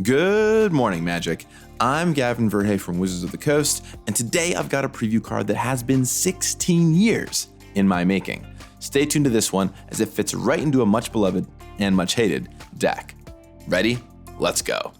Good morning, Magic. I'm Gavin Verhey from Wizards of the Coast, and today I've got a preview card that has been 16 years in my making. Stay tuned to this one as it fits right into a much beloved and much hated deck. Ready? Let's go.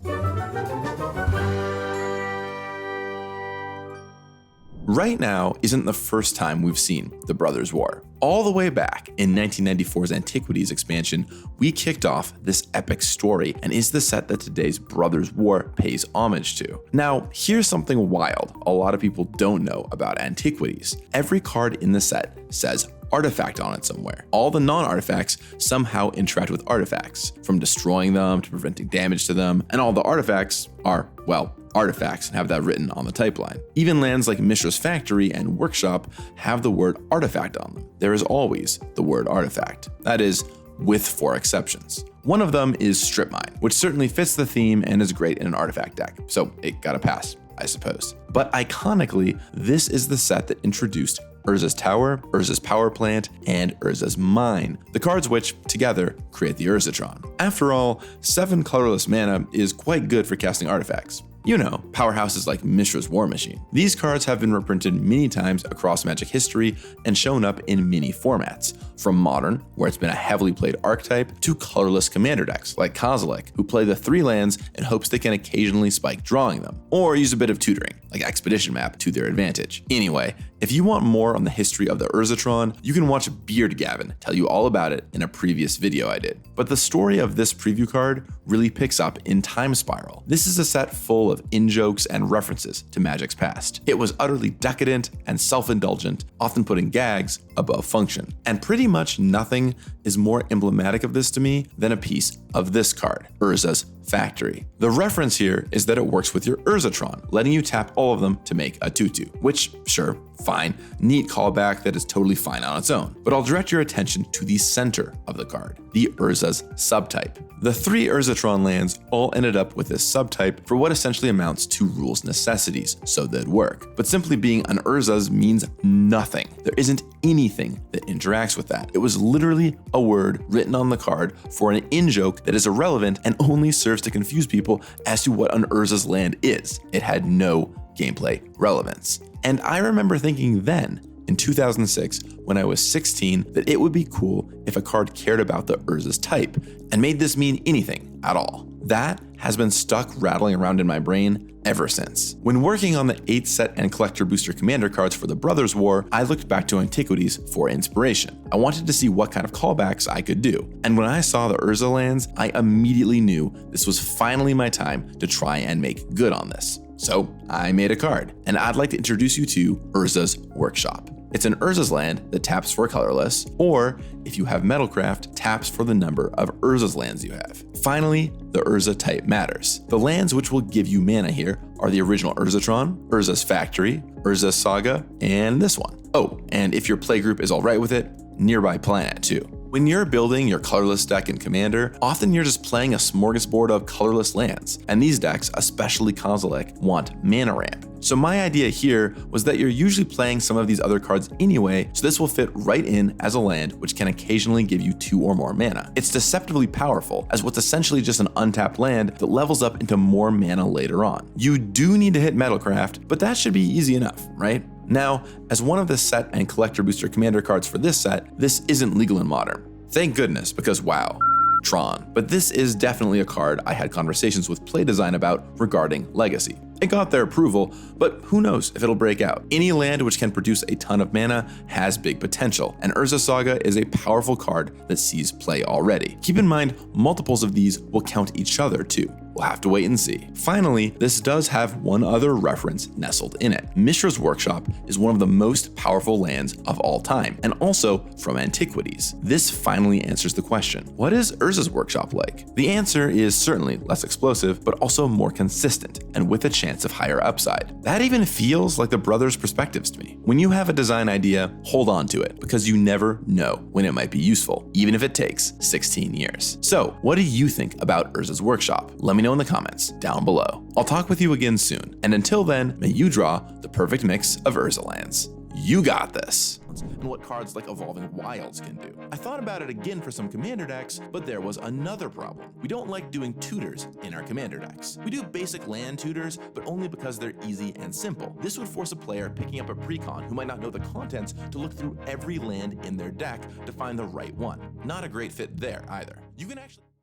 Right now isn't the first time we've seen the Brothers' War. All the way back in 1994's Antiquities expansion, we kicked off this epic story and is the set that today's Brothers' War pays homage to. Now, here's something wild a lot of people don't know about Antiquities. Every card in the set says artifact on it somewhere. All the non-artifacts somehow interact with artifacts, from destroying them to preventing damage to them, and all the artifacts are, well, artifacts and have that written on the type line. Even lands like Mishra's Factory and Workshop have the word artifact on them. There is always the word artifact. That is, with 4 exceptions. One of them is Strip Mine, which certainly fits the theme and is great in an artifact deck, so it got a pass, I suppose. But iconically, this is the set that introduced Urza's Tower, Urza's Power Plant, and Urza's Mine, the cards which, together, create the Urzatron. After all, 7 colorless mana is quite good for casting artifacts. You know, powerhouses like Mishra's War Machine. These cards have been reprinted many times across Magic history and shown up in many formats, from Modern, where it's been a heavily played archetype, to colorless commander decks like Kozilek, who play the 3 lands in hopes they can occasionally spike drawing them, or use a bit of tutoring, like Expedition Map, to their advantage. Anyway, if you want more on the history of the Urzatron, you can watch Beard Gavin tell you all about it in a previous video I did. But the story of this preview card really picks up in Time Spiral. This is a set full of in-jokes and references to Magic's past. It was utterly decadent and self-indulgent, often putting gags above function. And pretty much nothing is more emblematic of this to me than a piece of this card, Urza's Factory. The reference here is that it works with your Urzatron, letting you tap all of them to make a 2/2, which, sure, fine, neat callback that is totally fine on its own. But I'll direct your attention to the center of the card, the Urza's subtype. The 3 Urzatron lands all ended up with this subtype for what essentially amounts to rules necessities, so they'd work. But simply being an Urza's means nothing. There isn't anything that interacts with that. It was literally a word written on the card for an in-joke that is irrelevant and only serves to confuse people as to what an Urza's land is. It had no gameplay relevance. And I remember thinking then, in 2006, when I was 16, that it would be cool if a card cared about the Urza's type and made this mean anything at all. That has been stuck rattling around in my brain ever since. When working on the 8 set and collector booster commander cards for the Brothers' War, I looked back to Antiquities for inspiration. I wanted to see what kind of callbacks I could do. And when I saw the Urza lands, I immediately knew this was finally my time to try and make good on this. So I made a card, and I'd like to introduce you to Urza's Workshop. It's an Urza's land that taps for colorless, or if you have Metalcraft, taps for the number of Urza's lands you have. Finally, the Urza type matters. The lands which will give you mana here are the original Urzatron, Urza's Factory, Urza's Saga, and this one. Oh, and if your playgroup is alright with it, Nearby Planet too. When you're building your colorless deck in Commander, often you're just playing a smorgasbord of colorless lands, and these decks, especially Kozilek, want mana ramp. So my idea here was that you're usually playing some of these other cards anyway, so this will fit right in as a land which can occasionally give you 2 or more mana. It's deceptively powerful, as what's essentially just an untapped land that levels up into more mana later on. You do need to hit Metalcraft, but that should be easy enough, right? Now, as one of the set and collector booster commander cards for this set, this isn't legal in Modern. Thank goodness, because wow, TRON. But this is definitely a card I had conversations with Play Design about regarding Legacy. It got their approval, but who knows if it'll break out. Any land which can produce a ton of mana has big potential, and Urza Saga is a powerful card that sees play already. Keep in mind, multiples of these will count each other too. We'll have to wait and see. Finally, this does have one other reference nestled in it. Mishra's Workshop is one of the most powerful lands of all time, and also from Antiquities. This finally answers the question, what is Urza's Workshop like? The answer is certainly less explosive, but also more consistent, and with a chance of higher upside. That even feels like the brothers' perspectives to me. When you have a design idea, hold on to it, because you never know when it might be useful, even if it takes 16 years. So, what do you think about Urza's Workshop? Let me know in the comments down below. I'll talk with you again soon, and until then, may you draw the perfect mix of Urza lands. You got this. cards, and what cards like Evolving Wilds can do. I thought about it again for some commander decks, but there was another problem. We don't like doing tutors in our commander decks. We do basic land tutors, but only because they're easy and simple. This would force a player picking up a precon who might not know the contents to look through every land in their deck to find the right one. Not a great fit there either. You can actually